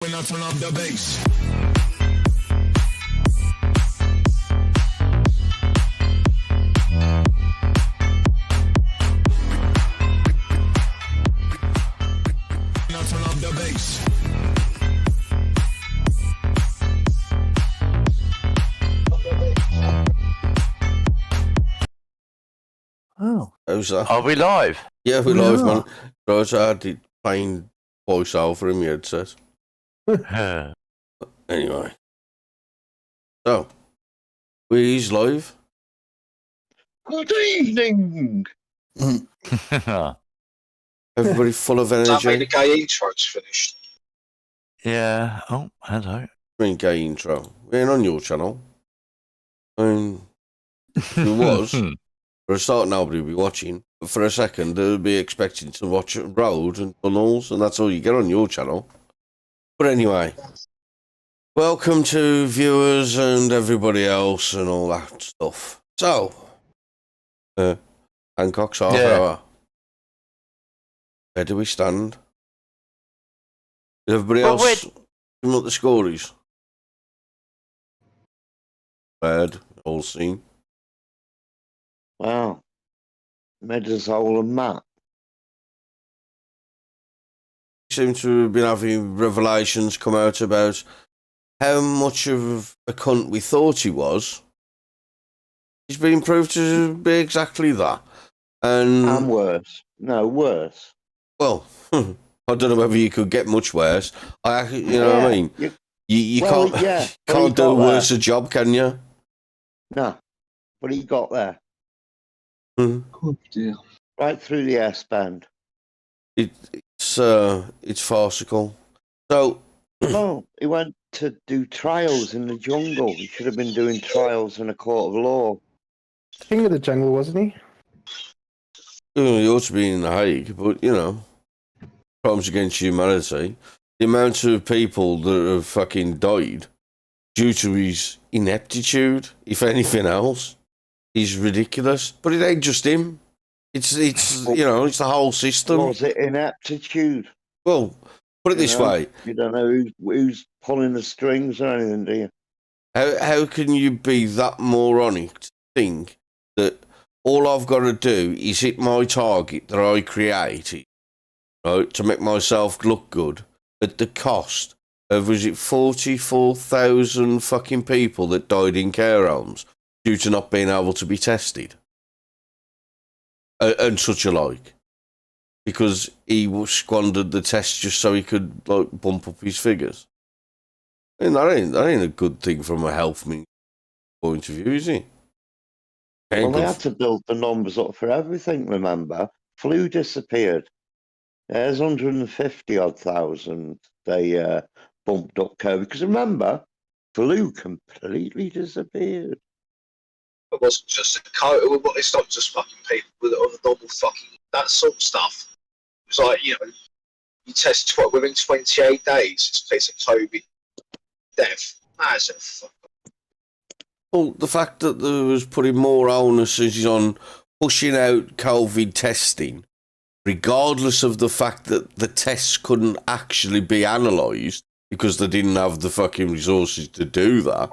when I turn up the bass. When I turn up the bass. Oh, How's that? Are we live? Yeah, we're we live, are. man. So I had it playing voiceover in my headset. Anyway. So, we's live. Good evening. Everybody full of That made the energy. gay intro's finished. Yeah. Oh, hello. Green gay intro. We ain't on your channel. I mean, if it was, for a start, nobody would be watching. But for a second, they would be expecting to watch road and tunnels, and that's all you get on your channel. But anyway, welcome to viewers and everybody else and all that stuff. So, Hancock's half Yeah. hour. Where do we stand? Is everybody Well, else giving up the scories? Bad, all seen. Wow. Medazole and Matt. Seem to have been having revelations come out about how much of a cunt we thought he was. He's been proved to be exactly that. And worse. No, worse. Well, I don't know whether you could get much worse. You know what I mean? You Well, can't, yeah, you well, can't he do a got there. worse a job, can you? No. But he got there. Mhm. Oh dear. Right through the S-band. It's farcical. So, No, he went to do trials in the jungle. He should have been doing trials in a court of law. King of the jungle, wasn't he? he ought to be in The Hague, but, you know, crimes against humanity, the amount of people that have fucking died due to his ineptitude, if anything else, is ridiculous. But it ain't just him. It's you know, it's the whole system. Was it ineptitude? Well, put it You this know? way. You don't know who's pulling the strings or anything, do you? How can you be that moronic to think that all I've got to do is hit my target that I created, right, to make myself look good at the cost of, was it 44,000 fucking people that died in care homes due to not being able to be tested? And such alike. Because he squandered the test just so he could, like, bump up his figures. And that ain't a good thing from a health point of view, is it? Well, they had to build the numbers up for everything, remember? Flu disappeared. There's 150 odd thousand they bumped up COVID. Because remember, flu completely disappeared. It wasn't just a coat. It's not just fucking people with other normal fucking that sort of stuff. It was like, you know, you test within 28 days, it's a COVID death. That's a fuck. Well, the fact that there was putting more onus on pushing out COVID testing, regardless of the fact that the tests couldn't actually be analysed because they didn't have the fucking resources to do that.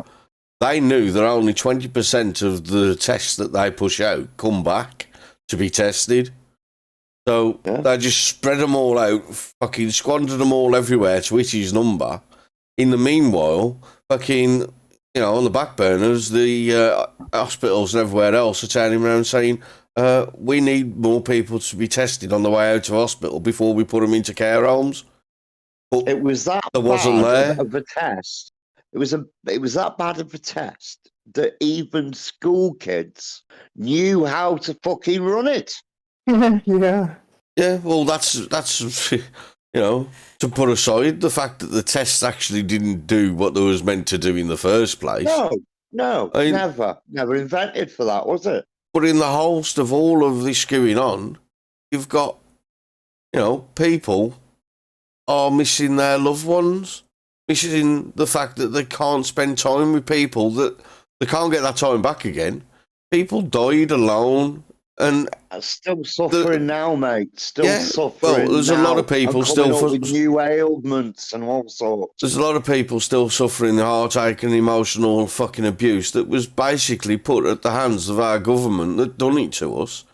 They knew that only 20% of the tests that they push out come back to be tested. So they just spread them all out, fucking squandered them all everywhere to hit his number. In the meanwhile, fucking, you know, on the back burners, the hospitals and everywhere else are turning around saying, we need more people to be tested on the way out of hospital before we put them into care homes. But it was that there wasn't bad there. of a test. It was that bad of a test that even school kids knew how to fucking run it. Yeah. Yeah, well, that's you know, to put aside the fact that the tests actually didn't do what they was meant to do in the first place. No, I mean, never invented for that, was it? But in the host of all of this going on, you've got, you know, people are missing their loved ones, missing the fact that they can't spend time with people, that they can't get that time back again. People died alone And Still suffering now, mate. Still yeah, suffering. well, there's a lot of now, people and still coming up with new ailments and all sorts. There's a lot of people still suffering the heartache and emotional fucking abuse that was basically put at the hands of our government that done it to us.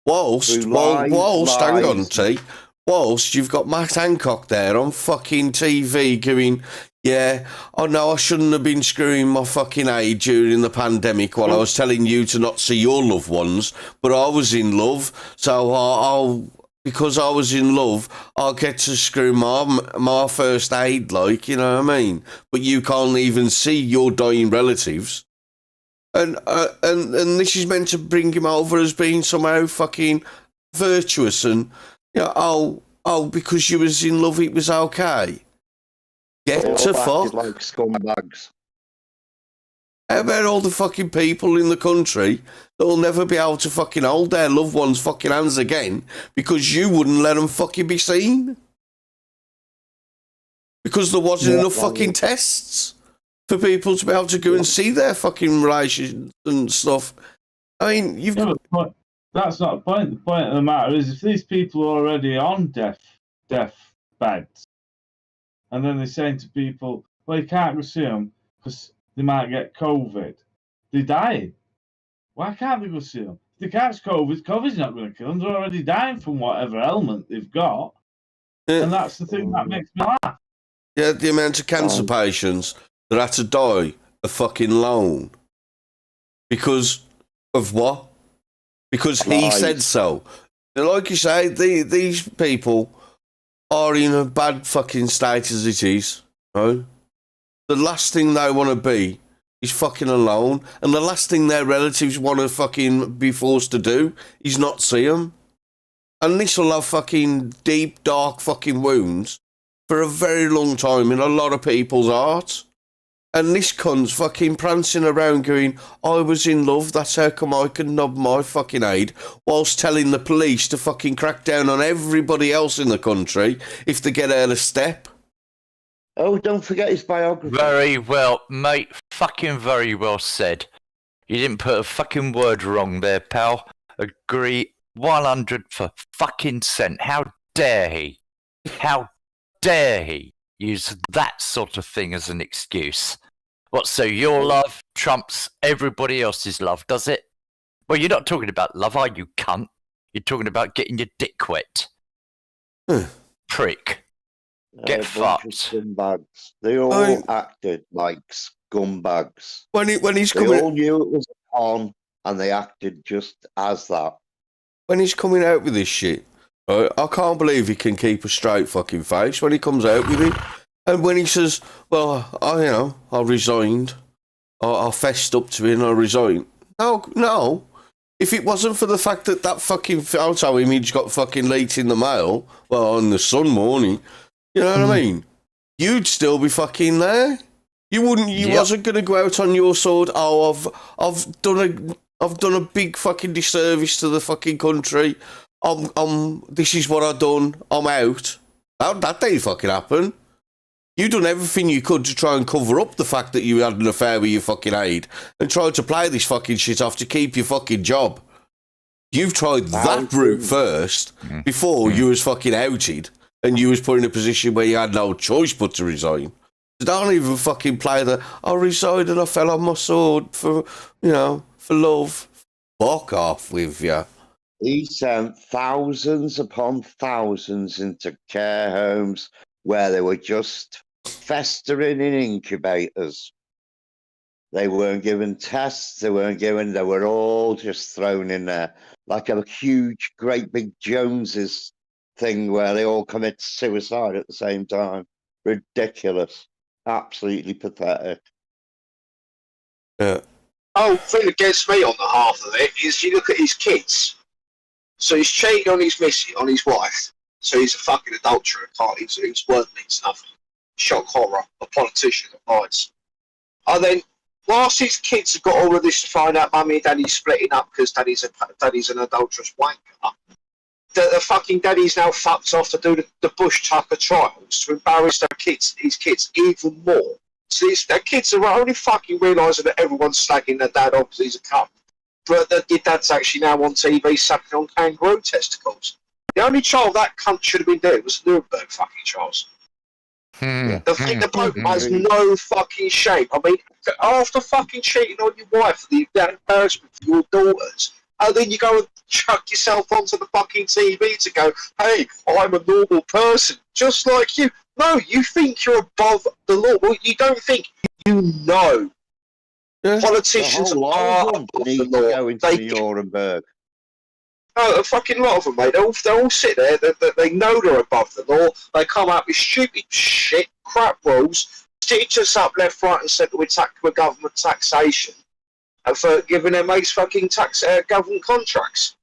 Whilst, hang on, T. Whilst you've got Matt Hancock there on fucking TV going, yeah, oh no, I shouldn't have been screwing my fucking aid during the pandemic while I was telling you to not see your loved ones, but I was in love, so because I was in love, I'll get to screw my first aid, like, you know what I mean? But you can't even see your dying relatives. And this is meant to bring him over as being somehow fucking virtuous and, you know, oh, because you was in love, it was okay. Get to fuck. Like scumbags. How about all the fucking people in the country that'll never be able to fucking hold their loved ones' fucking hands again because you wouldn't let them fucking be seen? Because there wasn't enough fucking tests for people to be able to go and see their fucking relations and stuff. I mean, but that's not the point. The point of the matter is if these people are already on death beds, and then they're saying to people, well, you can't go see them because they might get COVID. They're dying. Why can't they go see them? If they catch COVID, COVID's not going to kill them. They're already dying from whatever ailment they've got. Yeah. And that's the thing that makes me laugh. Yeah, the amount of cancer patients that had to die a fucking loan. Because of what? Because he said so. Like you say, these people are in a bad fucking state as it is, right? The last thing they want to be is fucking alone, and the last thing their relatives want to fucking be forced to do is not see them. And this will have fucking deep, dark fucking wounds for a very long time in a lot of people's hearts. And this cunt's fucking prancing around going, I was in love, that's how come I can nod my fucking aid, whilst telling the police to fucking crack down on everybody else in the country if they get out of step. Oh, don't forget his biography. Very well, mate. Fucking very well said. You didn't put a fucking word wrong there, pal. Agree 100 for fucking cent. How dare he? How dare he use that sort of thing as an excuse? What, so your love trumps everybody else's love, does it? Well, you're not talking about love, are you, cunt? You're talking about getting your dick wet. Prick. Get fucked. Scumbags. They all acted like scumbags. When he's they coming, all knew it was a con, and they acted just as that. When he's coming out with this shit, right, I can't believe he can keep a straight fucking face when he comes out with it. And when he says, well, I resigned. I fessed up to it and I resigned. No. If it wasn't for the fact that fucking photo image got fucking leaked in the mail, well, on the Sun morning, you know what I mean? You'd still be fucking there. You wouldn't. You wasn't going to go out on your sword. Oh, I've done a big fucking disservice to the fucking country. This is what I've done. I'm out. That didn't fucking happen. You done everything you could to try and cover up the fact that you had an affair with your fucking aide and tried to play this fucking shit off to keep your fucking job. You've tried that route first before you was fucking outed and you was put in a position where you had no choice but to resign. So don't even fucking play I resigned and I fell on my sword for love. Fuck off with you. He sent thousands upon thousands into care homes where they were just festering in incubators. They weren't given tests, they were all just thrown in there like a huge, great big Joneses thing where they all commit suicide at the same time. Ridiculous. Absolutely pathetic. Yeah. Oh, thing that gets me on the half of it is you look at his kids. So he's cheating on his missy, on his wife. So he's a fucking adulterer. He's worth means nothing. Shock horror, a politician of lies. And then, whilst his kids have got all of this to find out mummy and daddy's splitting up because daddy's an adulterous wanker, the fucking daddy's now fucked off to do the Bush Tucker trials to embarrass his kids even more. So their kids are only fucking realising that everyone's slagging their dad off because he's a cunt. but your dad's actually now on TV sucking on kangaroo testicles. The only trial that cunt should have been doing was Nuremberg fucking trials. The bloke has no fucking shame. I mean, after fucking cheating on your wife, that embarrassment for your daughters, and then you go and chuck yourself onto the fucking TV to go, hey, I'm a normal person, just like you. No, you think you're above the law. Well, you don't think, you know. Yeah. Politicians are above the law. Go into the Nuremberg. No, a fucking lot of them, mate. They all sit there. They know they're above the law. They come up with stupid shit, crap rules, stitch us up left, right, and centre with government taxation, and for giving their mates fucking government contracts.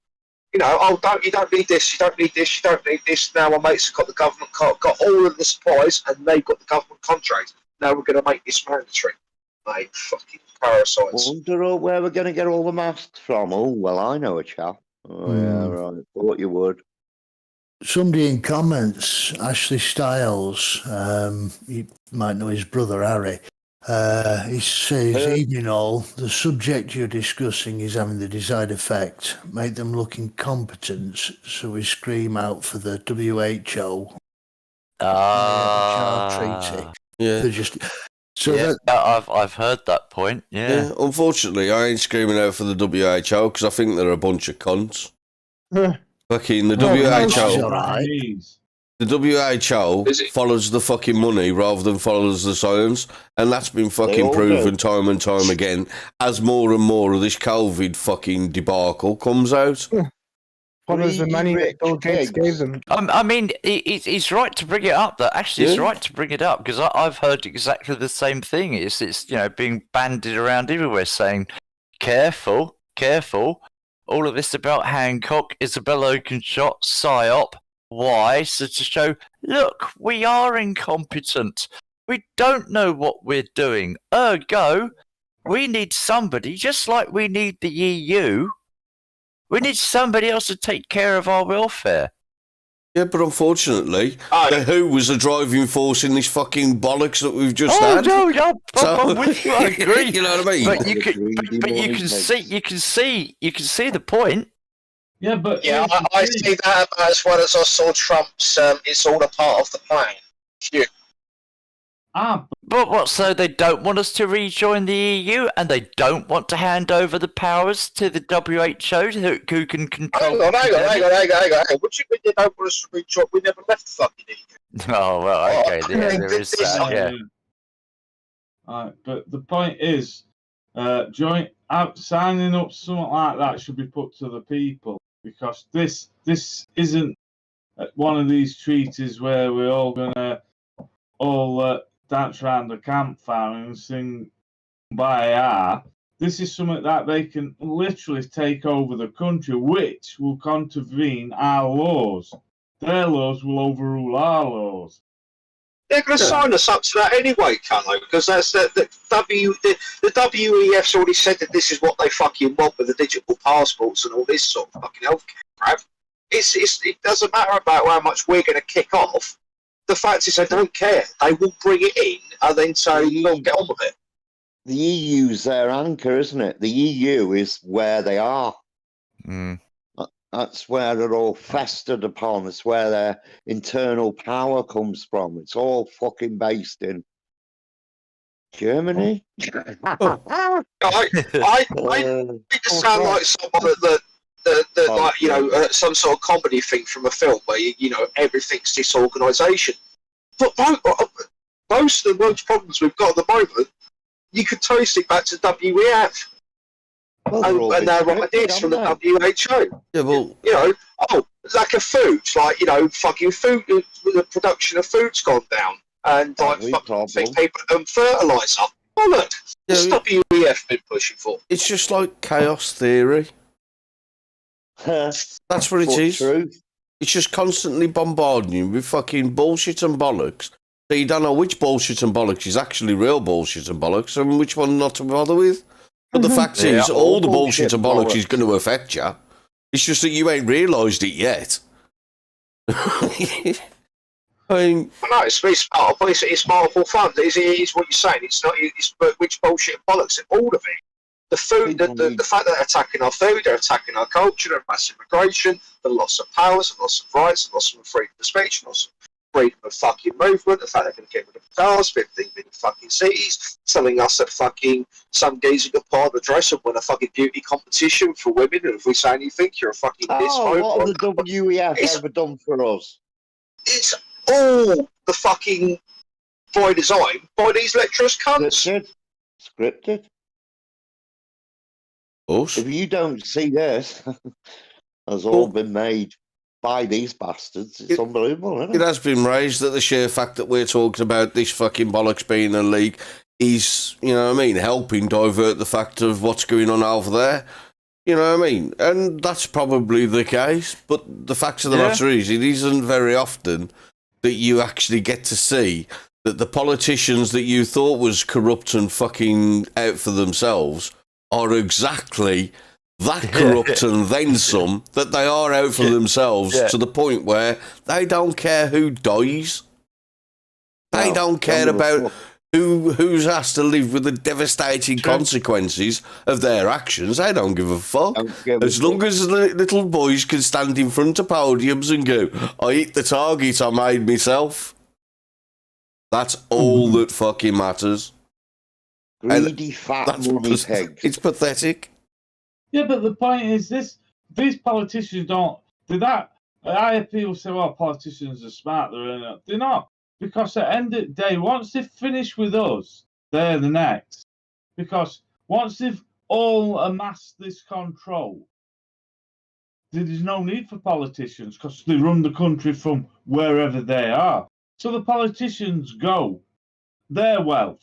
You know, you don't need this, you don't need this, you don't need this. Now my mates have got the government, got all of the supplies, and they've got the government contract. Now we're going to make this mandatory. Mate, fucking parasites. Wonder where we're going to get all the masks from. Oh, well, I know a chap. Oh, yeah, right. Thought you would. Somebody in comments, Ashley Styles, you might know his brother Harry, he says, evening all, the subject you're discussing is having the desired effect, make them look incompetent, so we scream out for the WHO treaty. Yeah. They're just... So yeah, that, I've heard that point. Yeah. Unfortunately, I ain't screaming out for the WHO because I think they're a bunch of cunts. Fucking the WHO. right. The WHO follows the fucking money rather than follows the science, and that's been fucking proven time and time again as more and more of this COVID fucking debacle comes out. Follows the money that Bill Gates gave them. I mean, it's right to bring it up. That actually, it's right to bring it up because I've heard exactly the same thing. It's being bandied around everywhere, saying, "Careful, careful." All of this about Hancock, Isabella Oakeshott, PSYOP. Why? So to show, look, we are incompetent. We don't know what we're doing. Ergo, we need somebody, just like we need the EU. We need somebody else to take care of our welfare. Yeah, but unfortunately, the WHO was the driving force in this fucking bollocks that we've just had. No, I'm with you. I agree. You know what I mean? But you can see the point. Yeah, but I see that as well as I saw Trump's. It's all a part of the plan. Phew. But what? So they don't want us to rejoin the EU, and they don't want to hand over the powers to the WHO, who can control. Hang on. What do you mean they don't want us to rejoin? We never left the fucking EU. Oh well, okay. There is that. Yeah. But the point is, signing up something like that should be put to the people, because this isn't one of these treaties where we're all gonna dance around the campfire and sing "Kumbaya." This is something that they can literally take over the country, which will contravene our laws. Their laws will overrule our laws. They're going to sign us up to that anyway, can't they? Because that's the WEF's already said that this is what they fucking want with the digital passports and all this sort of fucking healthcare crap. It doesn't matter about how much we're going to kick off. The fact is, they don't care. They will bring it in and then say, "Look, get on with it." The EU's their anchor, isn't it? The EU is where they are. That's where they're all festered upon. It's where their internal power comes from. It's all fucking based in Germany. I think it sound like someone that like, you know, some sort of comedy thing from a film where you know everything's disorganisation. But most of the world's problems we've got at the moment, you could trace it back to WEF. And their ideas from the WHO. Yeah, well, you know, lack of food, like, you know, fucking food, the production of food's gone down, and like fucking people and fertiliser. Oh look, what's WEF been pushing for? it's just like chaos theory. That's what it is. Truth. It's just constantly bombarding you with fucking bullshit and bollocks. So you don't know which bullshit and bollocks is actually real bullshit and bollocks and which one not to bother with. But the fact is, all the bullshit and bollocks is going to affect you. It's just that you ain't realised it yet. I mean, no, it's multiple fun. It's what you're saying. It's not. It's which bullshit and bollocks. All of it. The food, the fact that they're attacking our food, they're attacking our culture, they're mass immigration, the loss of powers, the loss of rights, the loss of freedom of speech, the loss of freedom of fucking movement, the fact they're going to get rid of cars, 15 million fucking cities, telling us that fucking some geezer could part the dress and win a fucking beauty competition for women, and if we say anything, you're a fucking Oh, what have the WEF ever done for us? It's all the fucking by design by these lecturers cunts. Scripted. If you don't see this, has all been made by these bastards. It's unbelievable, isn't it? It has been raised that the sheer fact that we're talking about this fucking bollocks being a league is, you know what I mean, helping divert the fact of what's going on over there. You know what I mean? And that's probably the case. But the fact of the matter is, it isn't very often that you actually get to see that the politicians that you thought was corrupt and fucking out for themselves are exactly that corrupt and then some, that they are out for themselves to the point where they don't care who dies. They don't care about who's has to live with the devastating consequences of their actions. They don't give a fuck. As long as little boys can stand in front of podiums and go, I hit the target I made myself. That's all that fucking matters. Greedy fat money pigs. It's pathetic. Yeah, but the point is this: these politicians don't do that. I hear people say, "Well, politicians are smart." They're not, because at the end of the day, once they've finished with us, they're the next. Because once they've all amassed this control, there is no need for politicians because they run the country from wherever they are. So the politicians go, their wealth,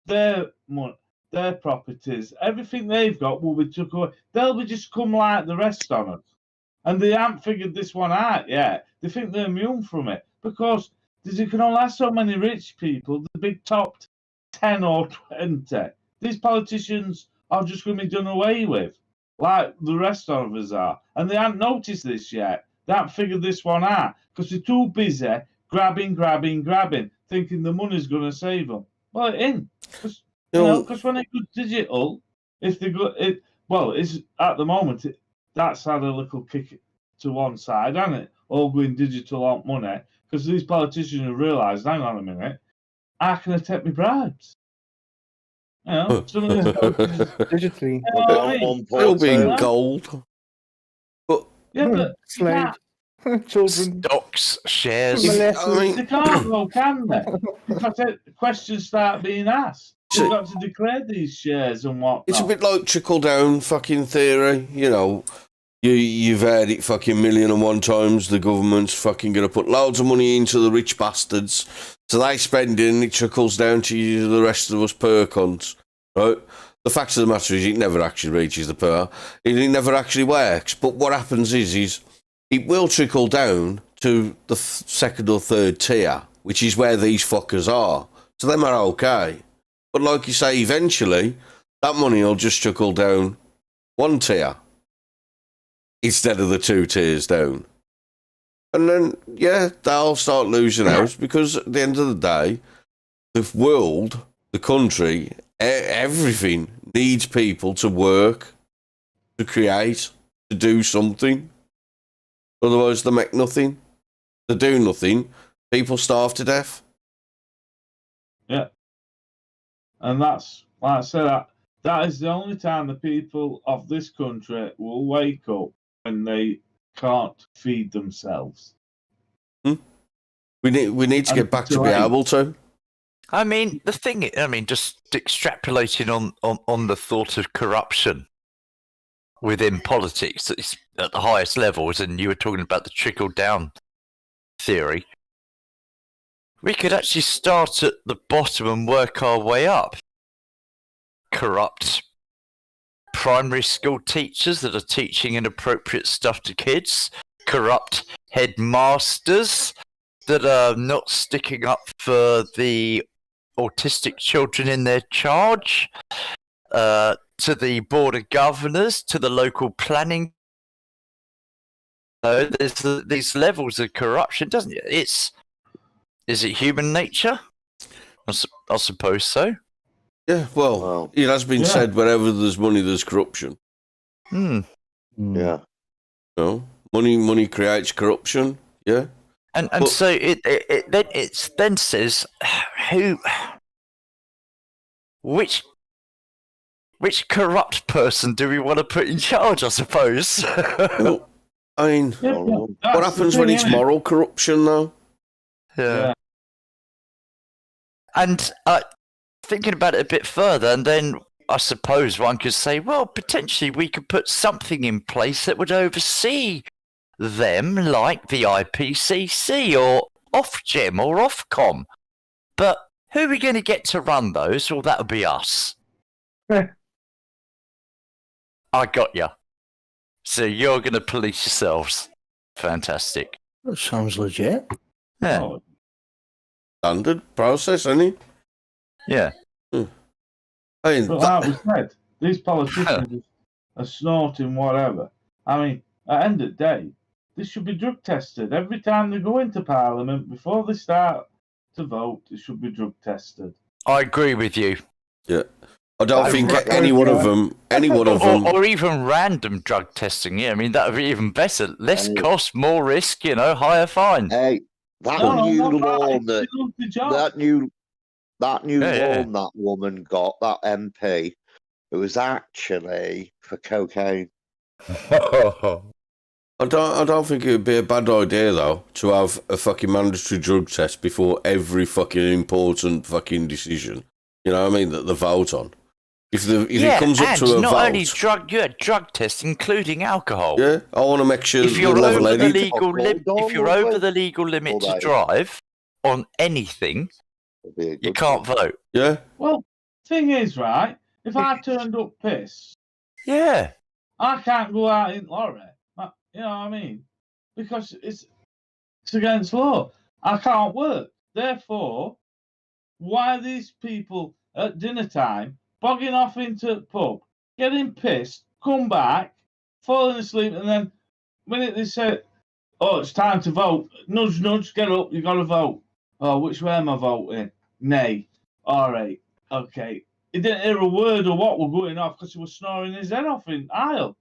their money, their properties, everything they've got will be took away. They'll be just come like the rest of us. And they haven't figured this one out yet. They think they're immune from it because you can only have so many rich people, the big top 10 or 20. These politicians are just going to be done away with, like the rest of us are. And they haven't noticed this yet. They haven't figured this one out because they're too busy grabbing, thinking the money's going to save them. Well, it ain't. Because when it goes digital, if they go, it's at the moment, that's had a little kick it to one side, hasn't it? All going digital on money, because these politicians have realised, hang on a minute, how can I take my bribes? You know, some of these digitally. It'll be gold. But slave. Children. Stocks, shares. They can't though, can they? Because questions start being asked. You've got to declare these shares and what. It's a bit like trickle-down fucking theory, you know. You've heard it fucking 1,000,001 times. The government's fucking going to put loads of money into the rich bastards. So they spend it and it trickles down to you, the rest of us poor cunts, right? The fact of the matter is it never actually reaches the poor. It never actually works. But what happens is it will trickle down to the second or third tier, which is where these fuckers are. So them are okay. But like you say, eventually, that money will just trickle down one tier instead of the 2 tiers down. And then, they'll start losing out because at the end of the day, the world, the country, everything needs people to work, to create, to do something. Otherwise, they make nothing. They do nothing. People starve to death. Yeah. And that's, like I said, that is the only time the people of this country will wake up when they can't feed themselves. We need to get back to be able to. I mean, the thing, just extrapolating on the thought of corruption within politics it's at the highest levels, and you were talking about the trickle-down theory, we could actually start at the bottom and work our way up. Corrupt primary school teachers that are teaching inappropriate stuff to kids, corrupt headmasters that are not sticking up for the autistic children in their charge, to the board of governors, to the local planning. There's these levels of corruption, doesn't it? Is it human nature? I suppose so. Yeah, well, Well, it has been Yeah. said wherever there's money, there's corruption. Hmm. yeah. No, money creates corruption. Yeah. And But- so it then says which corrupt person do we want to put in charge? I suppose. Well, I mean, Yeah, Well, yeah, what that's the happens when thing, it's innit? moral corruption, though? Yeah. And thinking about it a bit further, and then I suppose one could say, well, potentially we could put something in place that would oversee them, like the IPCC or Ofgem or Ofcom. But who are we going to get to run those? Well, that'll be us. I got you. So you're going to police yourselves. Fantastic. That sounds legit. Yeah. Oh, Standard process, isn't it? Yeah. I mean, but like we said, these politicians are snorting whatever. I mean, at the end of the day, they should be drug tested. Every time they go into Parliament, before they start to vote, they should be drug tested. I agree with you. yeah. I don't I think re- any one of them. Or even random drug testing. Yeah, I mean, that would be even better. Less Hey. cost, more risk, higher fine. Hey, that No, new not loan that. that They love the job. that new Yeah, loan that woman got, that MP, it was actually for cocaine. I don't think it would be a bad idea though to have a fucking mandatory drug test before every fucking important fucking decision. You know what I mean? That they vote on. If it comes up and to a not vote, only drug tests, including alcohol. yeah, I want to make sure If the you're level over the headed. legal if you're over the Alcohol, legal limit to Alright. drive on anything, It'd be a you good can't thing. vote. Yeah, Well, thing is, right, if I turned up pissed, Yeah. I can't go out in lorry. You know what I mean? Because it's against law. I can't work. Therefore, why are these people at dinner time bogging off into the pub, getting pissed, come back, falling asleep, and then when they say, "Oh, it's time to vote," nudge, nudge, get up, you got to vote. Oh, which way am I voting? Nay. All right. Okay. He didn't hear a word of what were going off because he was snoring his head off in aisle.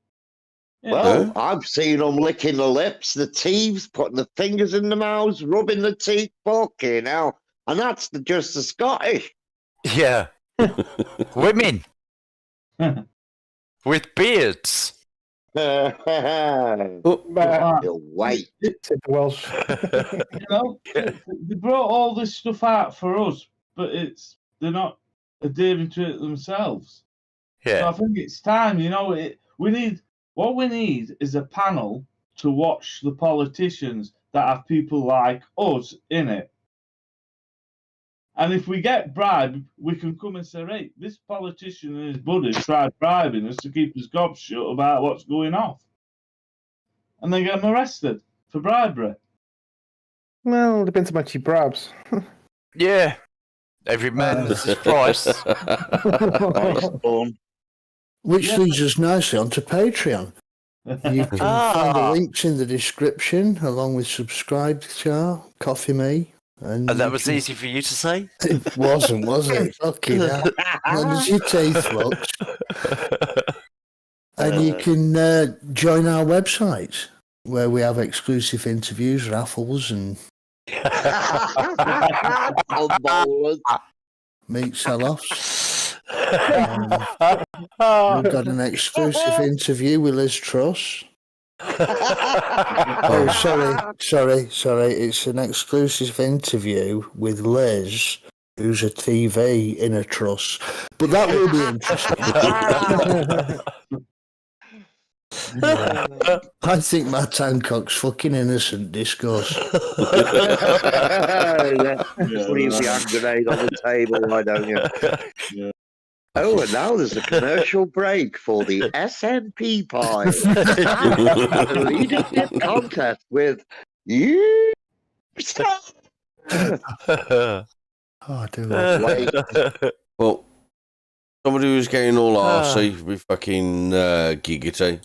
Yeah. Well, I've seen them licking the lips, the teeth, putting the fingers in the mouths, rubbing the teeth, fucking hell. And that's just the Scottish. Yeah. Women with beards. You'll But, wait. said the Welsh. You know, they brought all this stuff out for us, but they're not adhering to it themselves. So Yeah. I think it's time. What we need is a panel to watch the politicians that have people like us in it. And if we get bribed, we can come and say, "Hey, this politician and his buddies tried bribing us to keep his gob shut about what's going off," and then get them arrested for bribery. Well, it depends how much he bribes. Yeah. Every man has his price. Nice done. Which Yeah. leads us nicely onto Patreon. You can find the links in the description along with subscribe to our Coffee Me. And that was easy for you to say? It wasn't, was it? Fucking hell. When does your teeth look? And you can join our website where we have exclusive interviews, raffles, and Bowlers. meat sell-offs. We've got an exclusive interview with Liz Truss. Oh, sorry. It's an exclusive interview with Liz, who's a TV in a truss. But that will be interesting. I think Matt Hancock's fucking innocent discourse. Leave the hand grenade on the table, why don't you? Yeah. Oh, and now there's a commercial break for the SNP pie. The leadership contest with you. Oh, I do. Wait. well, somebody who's getting all arsey with fucking giggity.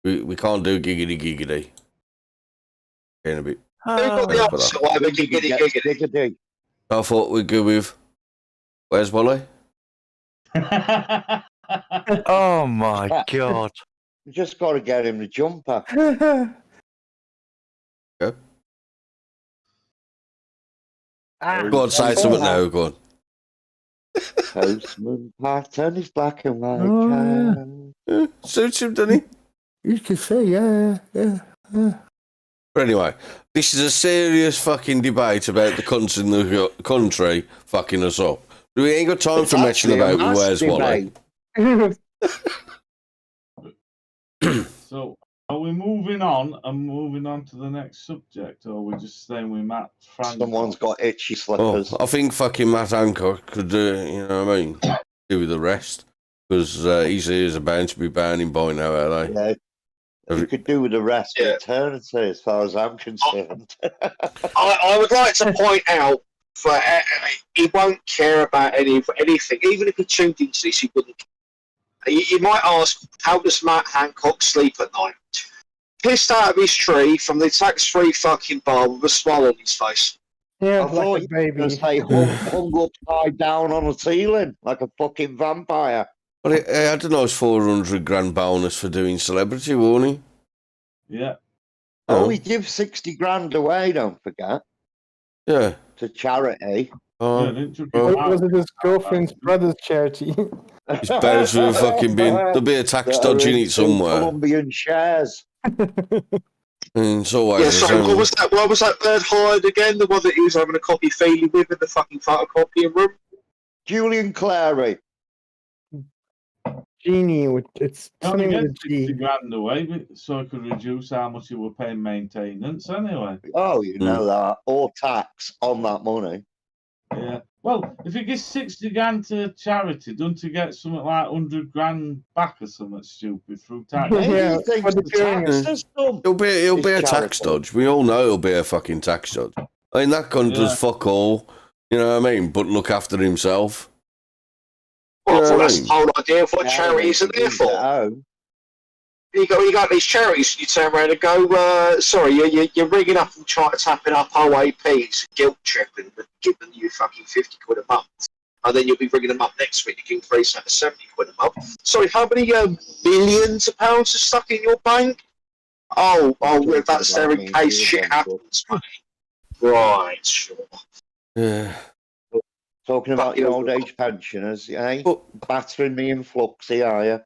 We can't do giggity. In a bit. Giggity. I thought we'd go with. Where's Wally? Oh my god. You just got to get him the jumper. Go on, say something now, go on. Postman Pat and his black and white Oh, car. Yeah, suits him, doesn't he? You could say, yeah. But anyway, this is a serious fucking debate about the cunts in the country fucking us up. We ain't got time for messing about with Where's Wally. So, are we moving on to the next subject, or are we just staying with Matt Frank? Someone's got itchy Oh, slippers. I think fucking Matt Hancock could, you know what I mean, do with the rest. Because his ears are bound to be burning by now, are they? Yeah. You could do with the rest of eternity, as far as I'm concerned. I would like to point out that he won't care about anything. Even if he tuned into this, he wouldn't. You might ask, how does Matt Hancock sleep at night? Pissed out of his tree from the tax-free fucking bar with a smile on his face. Yeah, I thought you were going to say hung upside down on a ceiling like a fucking vampire. Well, he had a nice 400 grand bonus for doing celebrity, won't he? Yeah. Oh, he gives 60 grand away, don't forget. Yeah. To charity. Oh, was it his girlfriend's brother's charity? It's bound to have fucking been. There'll be a tax dodge in it somewhere. Colombian shares. And so what was that bird hired again? The one that he was having a copy feeling with in the fucking photocopying room? Julian Clary. Genie, it's Only something get with a 60 G. grand away, so I could reduce how much you were paying maintenance anyway. Oh, you know that. Or tax on that money. Yeah. Well, if you give 60 grand to charity, don't you get something like 100 grand back or something stupid through tax? Yeah, for the tax system. It'll be a tax dodge. We all know it'll be a fucking tax dodge. I mean, that cunt does fuck all, you know what I mean, but look after himself. Well, that's the whole idea of what charities are there for. You got these charities, and you turn around and go, sorry, you're ringing up and trying to tap up OAPs, guilt tripping, and giving you fucking 50 quid a month. And then you'll be ringing them up next week, you can increase that to 70 quid a month. Sorry, how many millions of pounds are stuck in your bank? Oh, that's there in case shit happens, mate. Right, sure. Yeah. Talking about your old age pensioners, eh? Battering me in Fluxy, are you?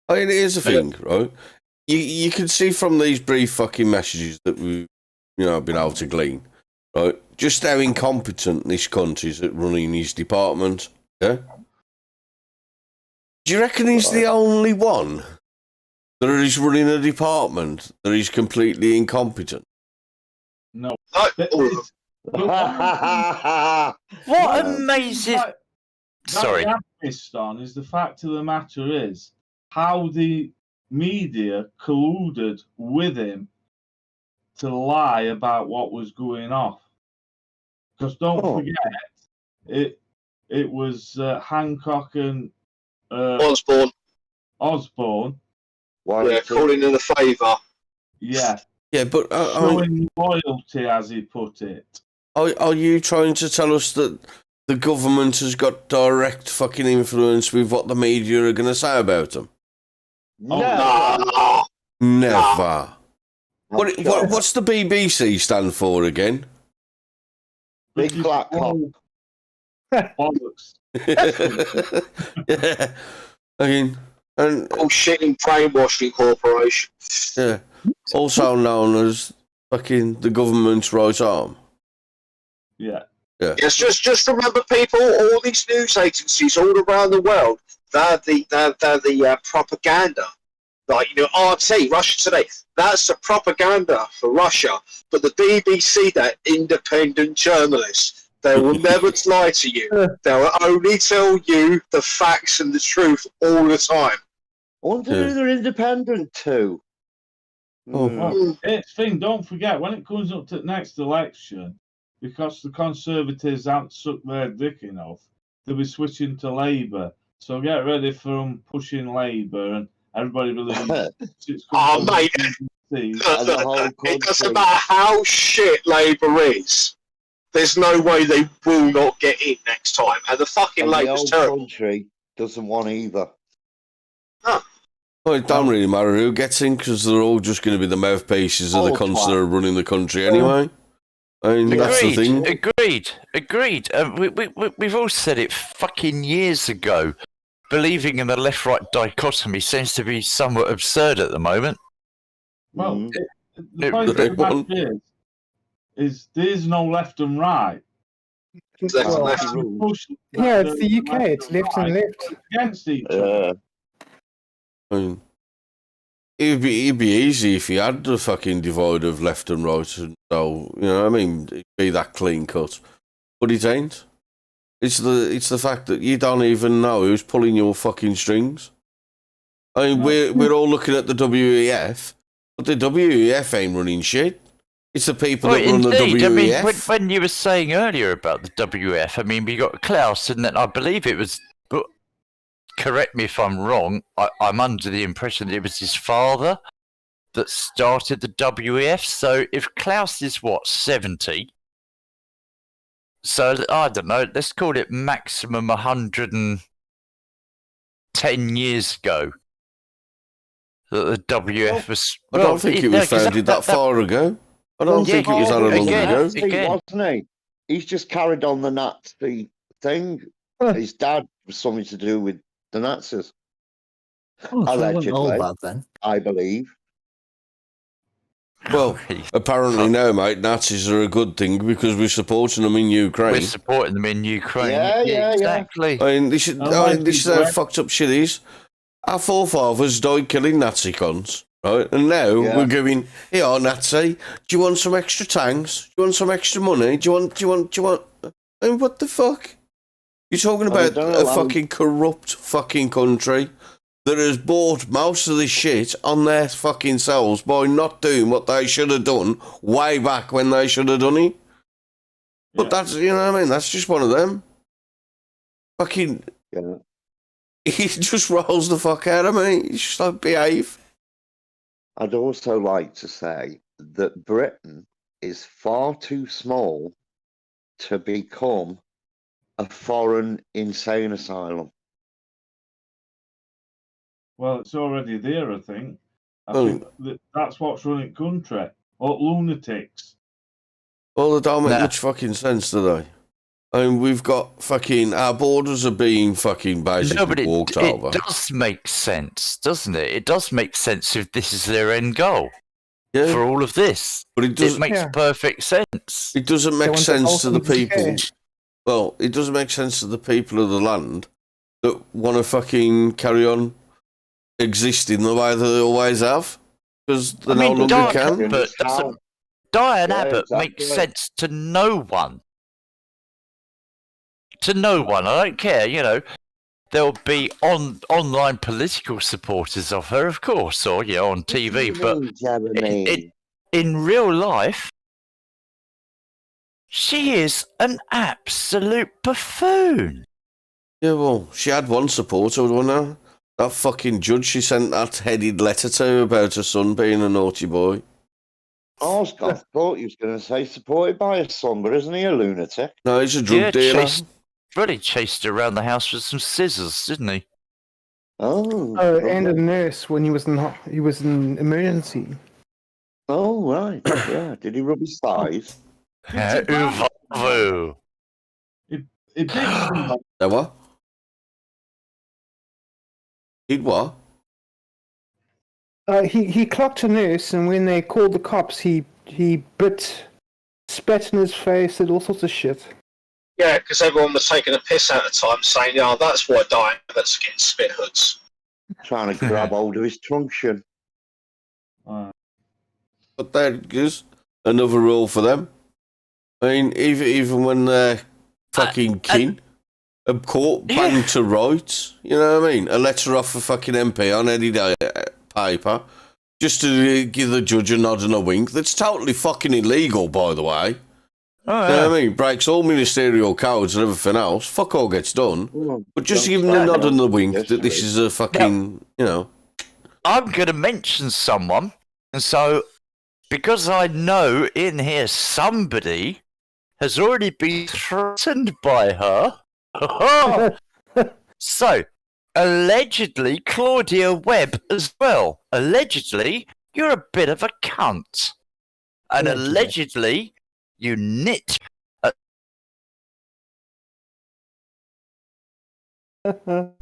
I mean, here's the thing, right? You can see from these brief fucking messages that we've, been able to glean, right? Just how incompetent this cunt is at running his department, yeah? Do you reckon he's the only one that is running a department that is completely incompetent? No. What amazing... Sorry. What I'm pissed on is the fact of the matter is how the media colluded with him to lie about what was going off. Because don't forget, it was Hancock and Osborne. Yeah, calling in a favour. Yeah. Yeah, but... showing loyalty, as he put it. Are you trying to tell us that the government has got direct fucking influence with what the media are going to say about them? No. Never. What's the BBC stand for again? Big black cock. Bollocks. Yeah. I mean, and Bullshitting brainwashing corporation. yeah, also known as fucking the government's right arm. Yeah. Yeah. Yes, just remember, people, all these news agencies all around the world, they're the propaganda. Like, RT, Russia Today, that's the propaganda for Russia. But the BBC, they're independent journalists. They will never lie to you. They will only tell you the facts and the truth all the time. I wonder who they're independent to. Well, it's thing, don't forget, when it comes up to the next election, because the Conservatives haven't sucked their dick enough, they'll be switching to Labour. So get ready for them pushing Labour, and everybody believes it's Oh, mate, it doesn't matter how shit Labour is. There's no way they will not get in next time. And the fucking Labour's terrible. Country doesn't want either. Well, it don't really matter who gets in because they're all just going to be the mouthpieces of the All cunts twat. that are running the country anyway. I mean, that's the thing. Agreed. We've all said it fucking years ago. Believing in the left-right dichotomy seems to be somewhat absurd at the moment. Well, Mm. the point of the matter is there's no left and right. Well, left. Yeah, it's the UK. It's left and left. Against each other. I mean, it'd be easy if you had the fucking divide of left and right, and so you know what I mean, it'd be that clean cut. But it ain't. It's the fact that you don't even know who's pulling your fucking strings. I mean, we're all looking at the WEF, but the WEF ain't running shit. It's the people that run the WEF. I mean, when you were saying earlier about the WEF, I mean, we got Klaus, and then I believe it was. Correct me if I'm wrong. I'm under the impression that it was his father that started the WEF. So if Klaus is 70, so I don't know. Let's call it maximum 110 years ago that the WF was. I don't think it was founded that far ago. I don't think it was that long ago. Wasn't he? He's just carried on the Nazi thing. His dad was something to do with the Nazis. Allegedly, then. I believe. Well, apparently no, mate. Nazis are a good thing because we're supporting them in Ukraine. We're supporting them in Ukraine. Yeah, exactly. I mean, this is how fucked up shit is. Our forefathers died killing Nazi cons, right? And now we're going, here, Nazi, do you want some extra tanks? Do you want some extra money? Do you want? I mean, what the fuck? You're talking about a fucking corrupt fucking country that has bought most of this shit on their fucking selves by not doing what they should have done way back when they should have done it. But that's, you know what I mean? That's just one of them. Fucking... Yeah. He just rolls the fuck out of me. He's just like, behave. I'd also like to say that Britain is far too small to become a foreign insane asylum. Well, it's already there, I think. I think that's what's running country. Or lunatics. Well, they don't make much fucking sense, do they? I mean, we've got fucking... Our borders are being fucking basically walked over. It does make sense, doesn't it? It does make sense if this is their end goal for all of this. But it makes perfect sense. It doesn't make sense to the people... Well, it doesn't make sense to the people of the land that want to fucking carry on existing the way that they always have. Because they no longer can. But Diane Abbott makes sense to no one. To no one. I don't care, you know. There'll be online political supporters of her, of course, or, you know, on TV. But in real life, she is an absolute buffoon. Yeah, well, she had one supporter, wasn't her? That fucking judge she sent that headed letter to about her son being a naughty boy. I thought he was going to say supported by his son, but isn't he a lunatic? No, he's a drug dealer. Really chased her around the house with some scissors, didn't he? Oh, and a nurse when he was in emergency. Oh, right. Yeah. Did he rub his thighs? It did. What? Did what? He clocked a nurse, and when they called the cops, he spat in his face, did all sorts of shit. Yeah, because everyone was taking a piss at the time, saying, "Oh, that's why Diane that's getting spit hoods." Trying to grab hold of his truncheon. But there is another rule for them. I mean, even when they're fucking kin, a court banged to rights, you know what I mean? A letter off a fucking MP on any day paper, just to give the judge a nod and a wink. That's totally fucking illegal, by the way. Oh, you know what I mean? Breaks all ministerial codes and everything else. Fuck all gets done. But just give them the nod and the wink that this is a fucking, you know. I'm going to mention someone, and so, because I know in here somebody has already been threatened by her. So, allegedly Claudia Webb as well. Allegedly, you're a bit of a cunt. And allegedly you knit.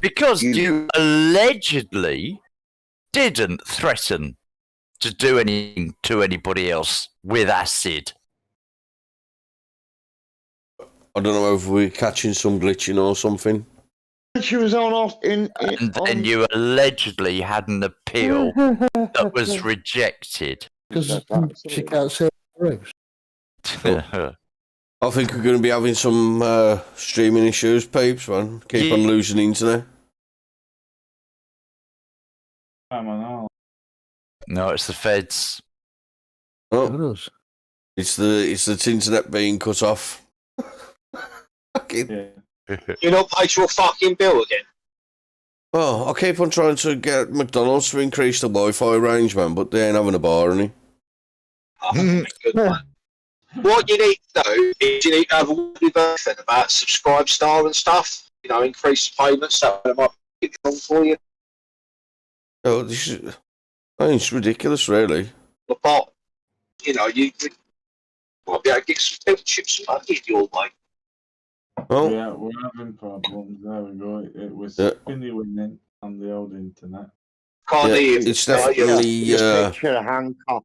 Because you allegedly didn't threaten to do anything to anybody else with acid. I don't know if we're catching some glitching or something. She was on And then you allegedly had an appeal that was rejected. Because she can't say words. I think we're going to be having some streaming issues, peeps, man. Keep on losing internet. Come on. No, it's the feds. Oh, it's the internet being cut off. Yeah. You're not paid your fucking bill again. Oh, I keep on trying to get McDonald's to increase the Wi-Fi range, man, but they ain't having a bar, any. Oh, good, man. What you need to do is you need to have a word with Ethan about Subscribe Star and stuff. You know, increase the payments. That might be wrong for you. Oh, this is... I mean, it's ridiculous, really. But, you know, you might be able to get some memberships and money in your way. Oh, Yeah, we're having problems. There we go. It was spinny winning on the old internet. Can't hear you. it's definitely... picture of Hancock.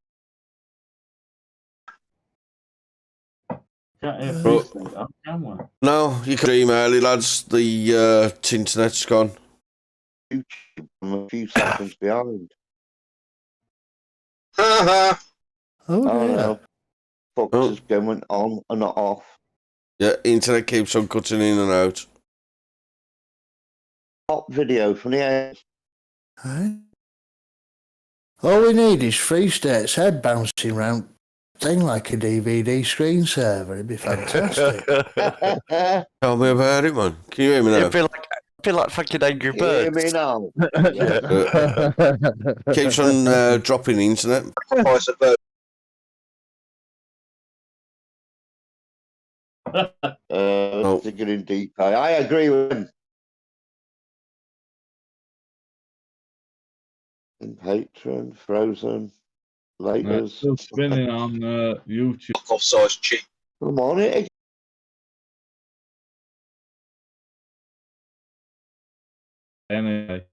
Can't hear Priest that, can we? No, you can email it, lads. The internet's gone. YouTube, I'm a few seconds behind. Oh, Oh dear. no. Fox is going on and not off. Yeah, internet keeps on cutting in and out. Hot video from the air. Right. All we need is Free State's head bouncing round thing like a DVD screensaver. It'd be fantastic. Tell me about it, man. Can you hear me now? It'd be like fucking Angry Hear Birds. me now. Keeps on dropping internet. Thinking in deep. I agree with him. Patron, Frozen, Laters. Still spinning on YouTube. Offsize cheap. Come on, it. Anyway.